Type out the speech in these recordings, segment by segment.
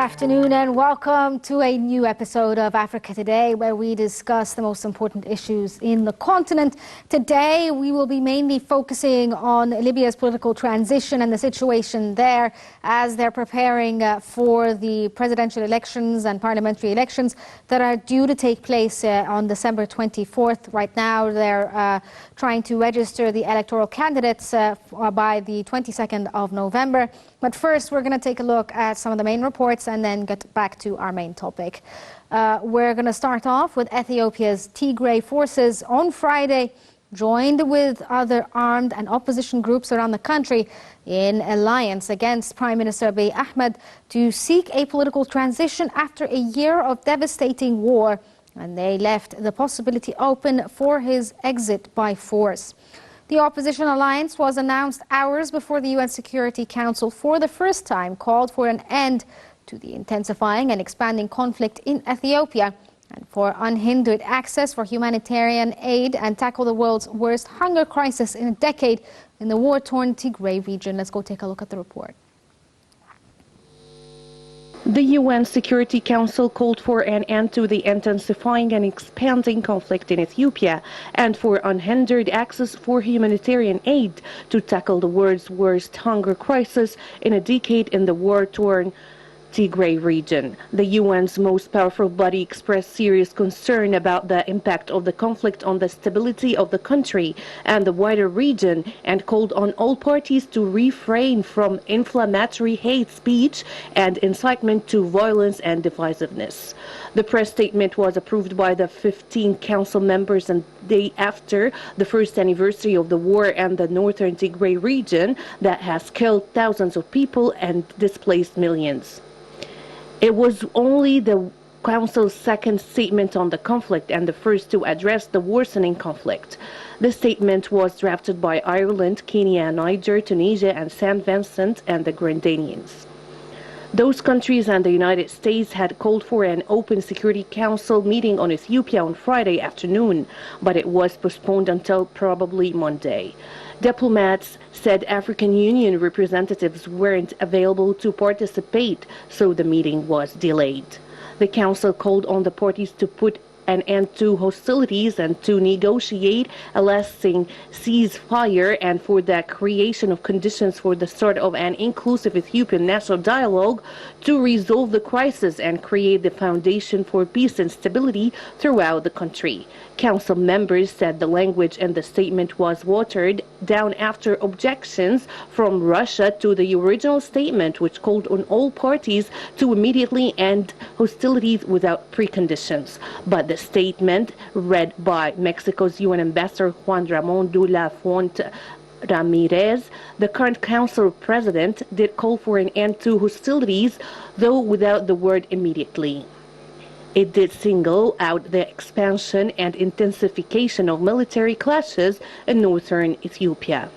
afternoon and welcome to a new episode of Africa Today, where we discuss the most important issues in the continent. Today we will be mainly focusing on Libya's political transition and the situation there as they're preparing for the presidential elections and parliamentary elections that are due to take place on December 24th. Right now they're trying to register the electoral candidates by the 22nd of November. But first, we're going to take a look at some of the main reports and then get back to our main topic. We're going to start off with Ethiopia's Tigray forces on Friday joined with other armed and opposition groups around the country in alliance against Prime Minister Abiy Ahmed to seek a political transition after a year of devastating war, and they left the possibility open for his exit by force. The opposition alliance was announced hours before the UN Security Council for the first time called for an end to the intensifying and expanding conflict in Ethiopia and for unhindered access for humanitarian aid and tackle the world's worst hunger crisis in a decade in the war-torn Tigray region. Let's go take a look at the report. The UN Security Council called for an end to the intensifying and expanding conflict in Ethiopia and for unhindered access for humanitarian aid to tackle the world's worst hunger crisis in a decade in the war-torn Tigray region. The UN's most powerful body expressed serious concern about the impact of the conflict on the stability of the country and the wider region and called on all parties to refrain from inflammatory hate speech and incitement to violence and divisiveness. The press statement was approved by the 15 council members and day after the first anniversary of the war and the northern Tigray region that has killed thousands of people and displaced millions. It was only the Council's second statement on the conflict and the first to address the worsening conflict. The statement was drafted by Ireland, Kenya, Niger, Tunisia, and St. Vincent and the Grenadines. Those countries and the United States had called for an open Security Council meeting on Ethiopia on Friday afternoon, but it was postponed until probably Monday. Diplomats said African Union representatives weren't available to participate, so the meeting was delayed. The Council called on the parties to put an end to hostilities and to negotiate a lasting ceasefire and for the creation of conditions for the start of an inclusive Ethiopian national dialogue to resolve the crisis and create the foundation for peace and stability throughout the country. Council members said the language in the statement was watered down after objections from Russia to the original statement, which called on all parties to immediately end hostilities without preconditions. But the statement, read by Mexico's UN Ambassador Juan Ramón de la Fuente Ramirez, the current council president, did call for an end to hostilities, though without the word immediately. It did single out the expansion and intensification of military clashes in northern Ethiopia.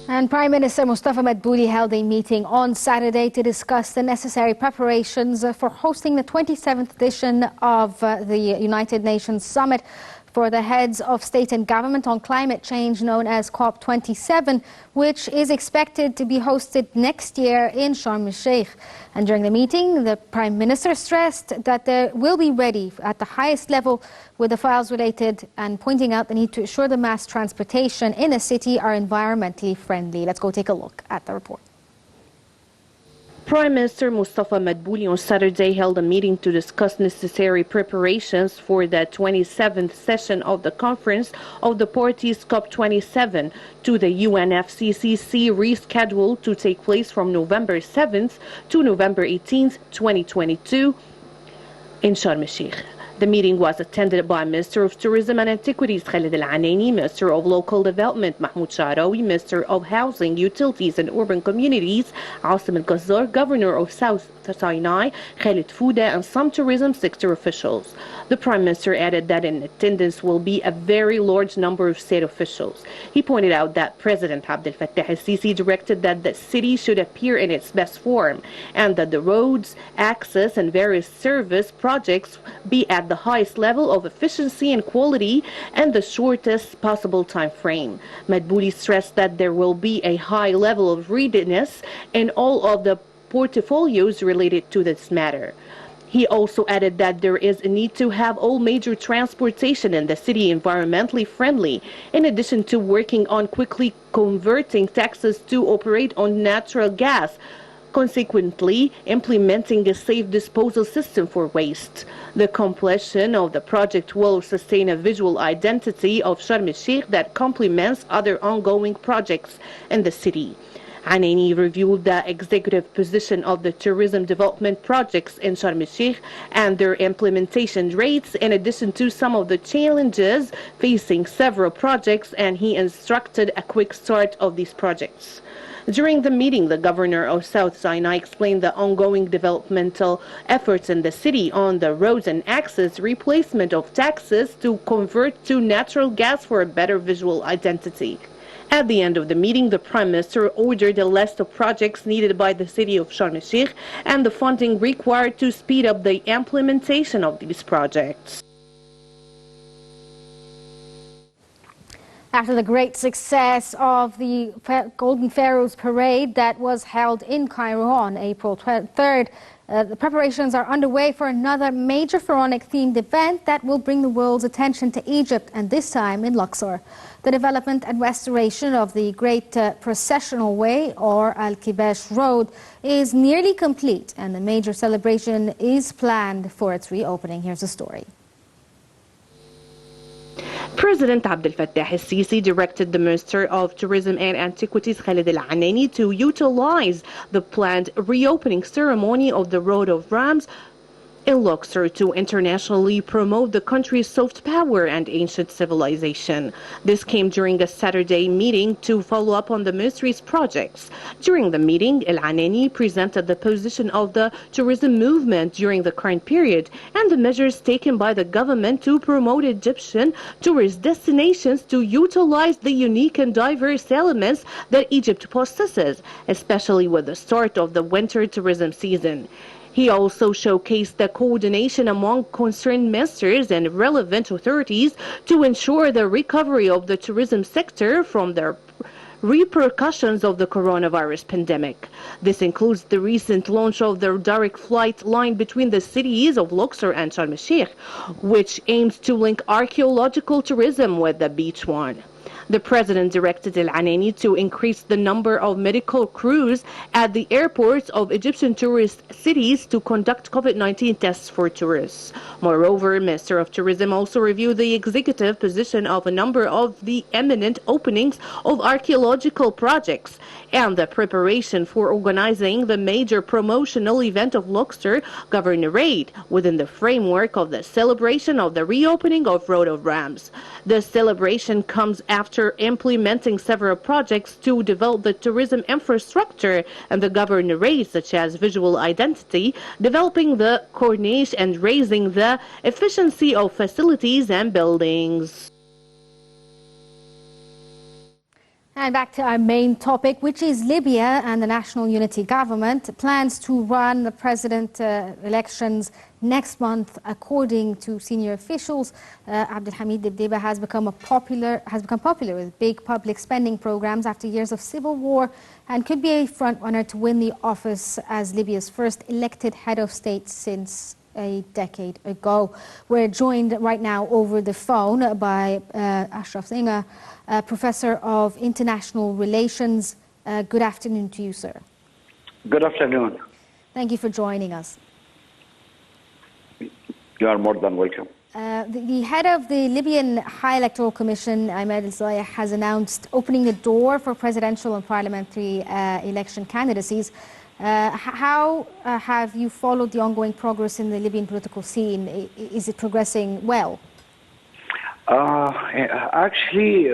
And Prime Minister Mustafa Madbouly held a meeting on Saturday to discuss the necessary preparations for hosting the 27th edition of the United Nations Summit for the heads of state and government on climate change, known as COP27, which is expected to be hosted next year in Sharm el-Sheikh. And during the meeting, the Prime Minister stressed that they will be ready at the highest level with the files related and pointing out the need to ensure the mass transportation in the city are environmentally friendly. Let's go take a look at the report. Prime Minister Mustafa Madbouly on Saturday held a meeting to discuss necessary preparations for the 27th session of the Conference of the Parties COP27 to the UNFCCC, rescheduled to take place from November 7th to November 18th, 2022 in Sharm el-Sheikh. The meeting was attended by Minister of Tourism and Antiquities Khalid Al-Anaini, Minister of Local Development Mahmoud Sha'rawi, Minister of Housing, Utilities and Urban Communities Asim Al-Gazzar, Governor of South Sinai, Khalid Fouda, and some tourism sector officials. The Prime Minister added that in attendance will be a very large number of state officials. He pointed out that President Abdel Fattah el-Sisi directed that the city should appear in its best form and that the roads, access, and various service projects be at the highest level of efficiency and quality and the shortest possible time frame. Madbouli stressed that there will be a high level of readiness in all of the portfolios related to this matter. He also added that there is a need to have all major transportation in the city environmentally friendly, in addition to working on quickly converting taxis to operate on natural gas, consequently implementing a safe disposal system for waste. The completion of the project will sustain a visual identity of Sharm el-Sheikh that complements other ongoing projects in the city. Anaini reviewed the executive position of the tourism development projects in Sharm el-Sheikh and their implementation rates, in addition to some of the challenges facing several projects, and he instructed a quick start of these projects. During the meeting, the governor of South Sinai explained the ongoing developmental efforts in the city on the roads and access, replacement of taxis to convert to natural gas for a better visual identity. At the end of the meeting, the Prime Minister ordered a list of projects needed by the city of Sharm el-Sheikh and the funding required to speed up the implementation of these projects. After the great success of the Golden Pharaohs Parade that was held in Cairo on April 3rd, the preparations are underway for another major pharaonic-themed event that will bring the world's attention to Egypt, and this time in Luxor. The development and restoration of the Great Processional Way, or Al-Kibash Road, is nearly complete, and the major celebration is planned for its reopening. Here's the story. President Abdel Fattah el-Sisi directed the Minister of Tourism and Antiquities Khalid al-Anaini to utilize the planned reopening ceremony of the Road of Rams in Luxor to internationally promote the country's soft power and ancient civilization. This came during a Saturday meeting to follow up on the ministry's projects. During the meeting, El-Anaini presented the position of the tourism movement during the current period and the measures taken by the government to promote Egyptian tourist destinations to utilize the unique and diverse elements that Egypt possesses, especially with the start of the winter tourism season. He also showcased the coordination among concerned ministers and relevant authorities to ensure the recovery of the tourism sector from the repercussions of the coronavirus pandemic. This includes the recent launch of the direct flight line between the cities of Luxor and Sharm el-Sheikh, which aims to link archaeological tourism with the beach one. The president directed El-Anaini to increase the number of medical crews at the airports of Egyptian tourist cities to conduct COVID-19 tests for tourists. Moreover, Minister of Tourism also reviewed the executive position of a number of the imminent openings of archaeological projects and the preparation for organizing the major promotional event of Luxor Governorate within the framework of the celebration of the reopening of Road of Rams. The celebration comes after implementing several projects to develop the tourism infrastructure and the governorate, such as visual identity, developing the corniche, and raising the efficiency of facilities and buildings. And back to our main topic, which is Libya and the National Unity Government plans to run the president elections next month. According to senior officials, Abdelhamid Dibdeba has become popular with big public spending programs after years of civil war, and could be a frontrunner to win the office as Libya's first elected head of state since a decade ago. We're joined right now over the phone by Ashraf Zinga, Professor of International Relations. Good afternoon to you, sir. Good afternoon. Thank you for joining us. You are more than welcome. The head of the Libyan High Electoral Commission, Ahmed El-Zayah, has announced opening the door for presidential and parliamentary election candidacies. How have you followed the ongoing progress in the Libyan political scene? Is it progressing well? Actually,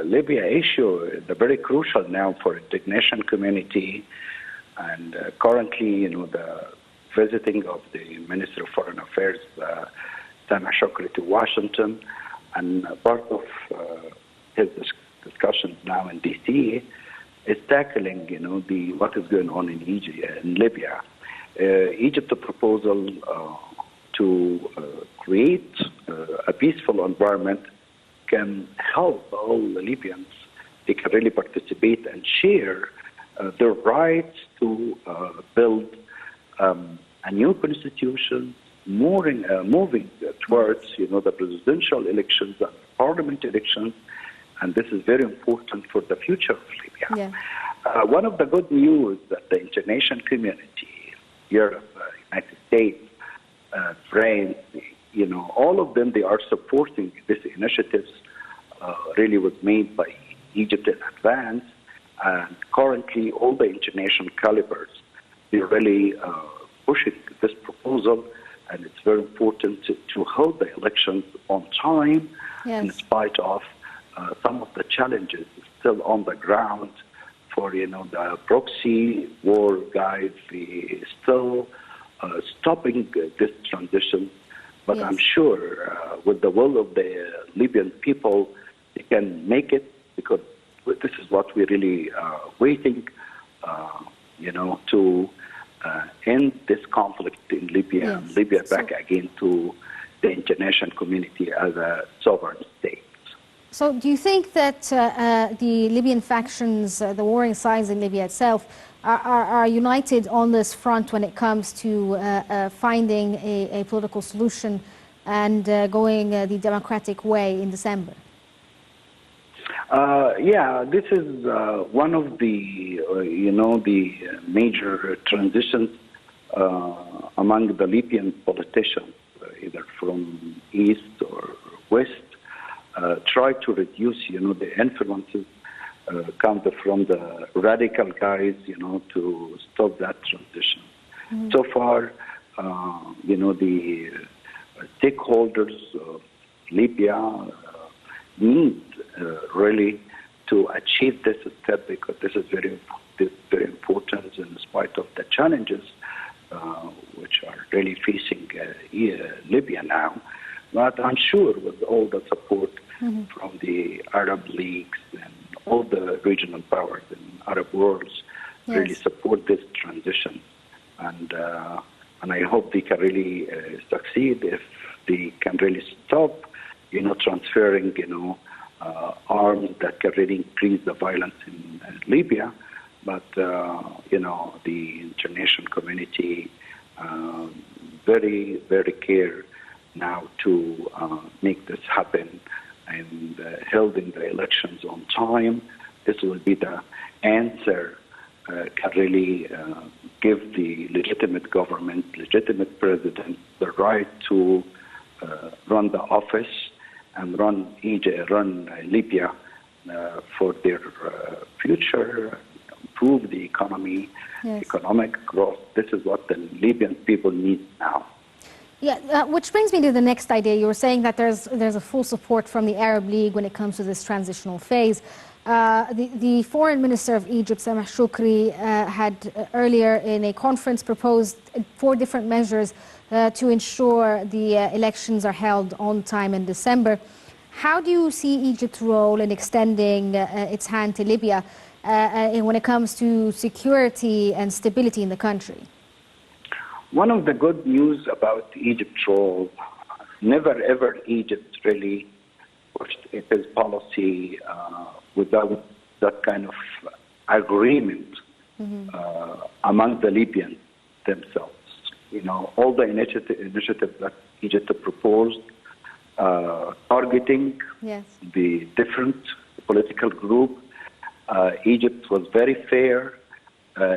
Libya issue is very crucial now for the nation community. And currently, the visiting of the Minister of Foreign Affairs, Sameh Shoukry, to Washington, and part of his discussions now in D.C. is tackling, what is going on in Egypt, in Libya. Egypt's proposal to create a peaceful environment can help all the Libyans. They can really participate and share their rights to build a new constitution, moving towards, the presidential elections and parliament elections, and this is very important for the future of Libya. Yeah. One of the good news that the international community, Europe, United States, France, all of them, they are supporting this initiatives. Really was made by Egypt in advance, and currently all the international calibers, they're really pushing this proposal, and it's very important to hold the elections on time, in spite of some of the challenges still on the ground for, the proxy war guys, still stopping this transition. But I'm sure with the will of the Libyan people, they can make it, because this is what we're really waiting, to end this conflict in Libya, and Libya back again to the international community as a sovereign state. So do you think that the Libyan factions, the warring sides in Libya itself, are united on this front when it comes to finding a political solution and going the democratic way in December? This is one of the, the major transitions among the Libyan politicians, either from east or west, try to reduce, the influences come from the radical guys, to stop that transition. So far, the stakeholders of Libya need really to achieve this step, because this is very important in spite of the challenges which are really facing Libya now. But I'm sure with all the support from the Arab leagues and all the regional powers in Arab worlds really support this transition, and I hope they can really succeed if they can really stop, transferring, arms that can really increase the violence in Libya. But the international community very, very care now to make this happen and holding the elections on time. This will be the answer, can really give the legitimate government, legitimate president, the right to run the office and run Libya for their future, improve the economy, economic growth. This is what the Libyan people need now. Yeah, which brings me to the next idea. You were saying that there's a full support from the Arab League when it comes to this transitional phase. The foreign minister of Egypt, Sameh Shoukry, had earlier in a conference proposed 4 different measures to ensure the elections are held on time in December. How do you see Egypt's role in extending its hand to Libya when it comes to security and stability in the country? One of the good news about Egypt's role, never ever Egypt really pushed its policy without that kind of agreement among the Libyans themselves. All the initiatives that Egypt proposed, targeting the different political group, Egypt was very fair.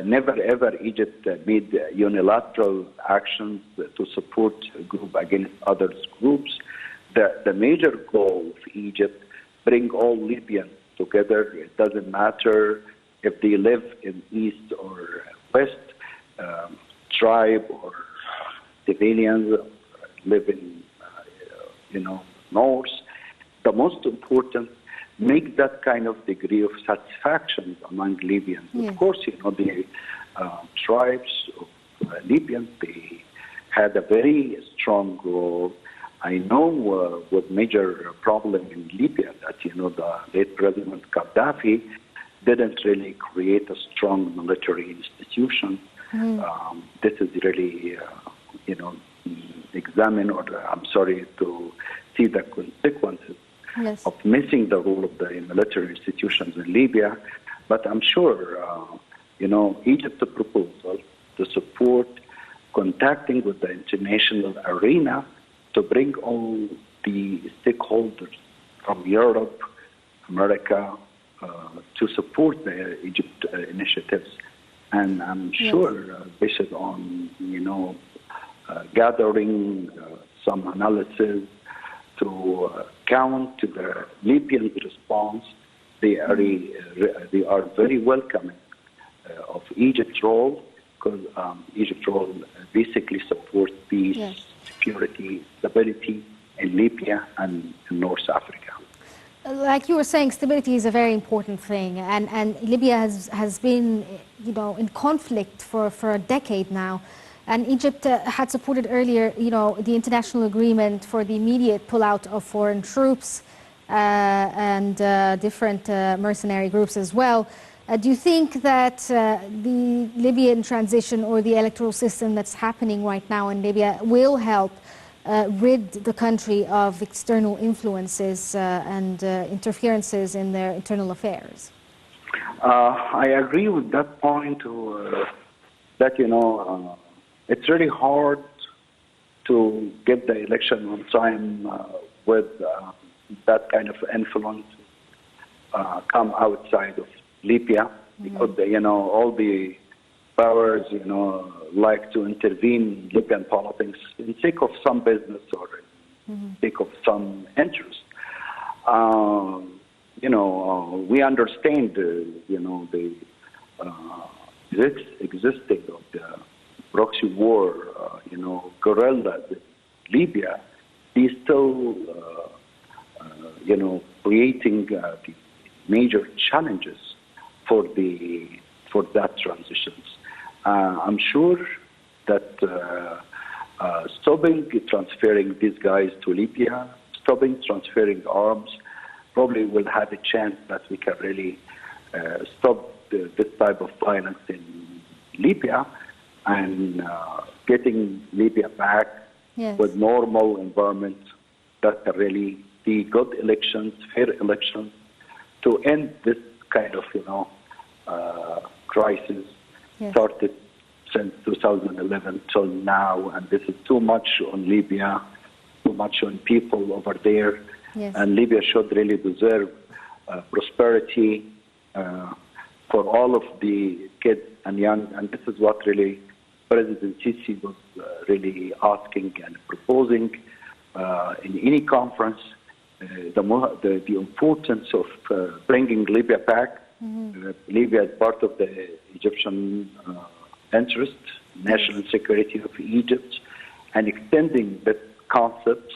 Never ever Egypt made unilateral actions to support a group against other groups. The major goal of Egypt, bring all Libyans together. It doesn't matter if they live in east or west, tribe or civilians live in, north. The most important, make that kind of degree of satisfaction among Libyans. Of course, the tribes of Libyans. They had a very strong role. I know what major problem in Libya that, the late President Gaddafi didn't really create a strong military institution. This is really, examine, or I'm sorry, to see the consequences of missing the role of the military institutions in Libya. But I'm sure, Egypt's proposal to support contacting with the international arena to bring all the stakeholders from Europe, America, to support the Egypt initiatives. And I'm sure, based on, gathering some analysis to count to the Libyan response, they are very welcoming of Egypt's role, because Egypt's role basically supports peace, security, stability in Libya and in North Africa. Like you were saying, stability is a very important thing, and Libya has been, in conflict for a decade now. And Egypt had supported earlier, the international agreement for the immediate pullout of foreign troops and different mercenary groups as well. Do you think that the Libyan transition or the electoral system that's happening right now in Libya will help rid the country of external influences and interferences in their internal affairs? I agree with that point, that, it's really hard to get the election on time with that kind of influence come outside of Libya, because, all the powers, like to intervene in Libyan politics in sake of some business or in sake of some interest. We understand, the existing of the proxy war, guerrilla in Libya, is still, creating the major challenges for that transitions. I'm sure that stopping transferring these guys to Libya, stopping transferring arms, probably will have a chance that we can really stop this type of violence in Libya and getting Libya back with normal environment that can really be good elections, fair elections, to end this kind of, crisis started since 2011 till now, and this is too much on Libya, too much on people over there, and Libya should really deserve prosperity for all of the kids and young, and this is what really President Sisi was really asking and proposing in any conference, the importance of bringing Libya back. Libya is part of the Egyptian interest, national security of Egypt, and extending that concept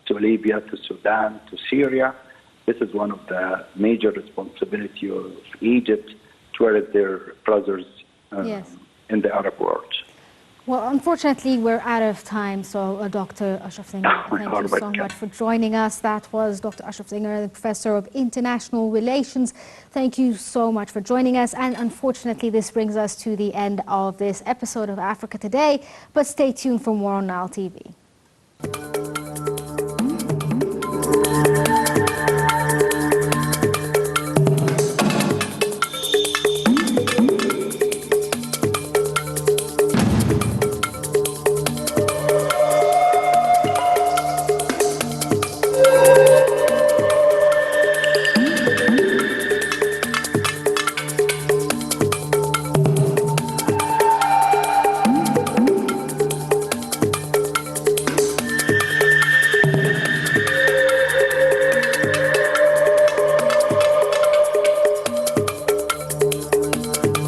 to Libya, to Sudan, to Syria. This is one of the major responsibilities of Egypt toward their brothers in the Arab world. Well, unfortunately, we're out of time. So, Dr. Ashraf Singer, thank you so much for joining us. That was Dr. Ashraf Singer, the Professor of International Relations. Thank you so much for joining us. And unfortunately, this brings us to the end of this episode of Africa Today. But stay tuned for more on Nile TV.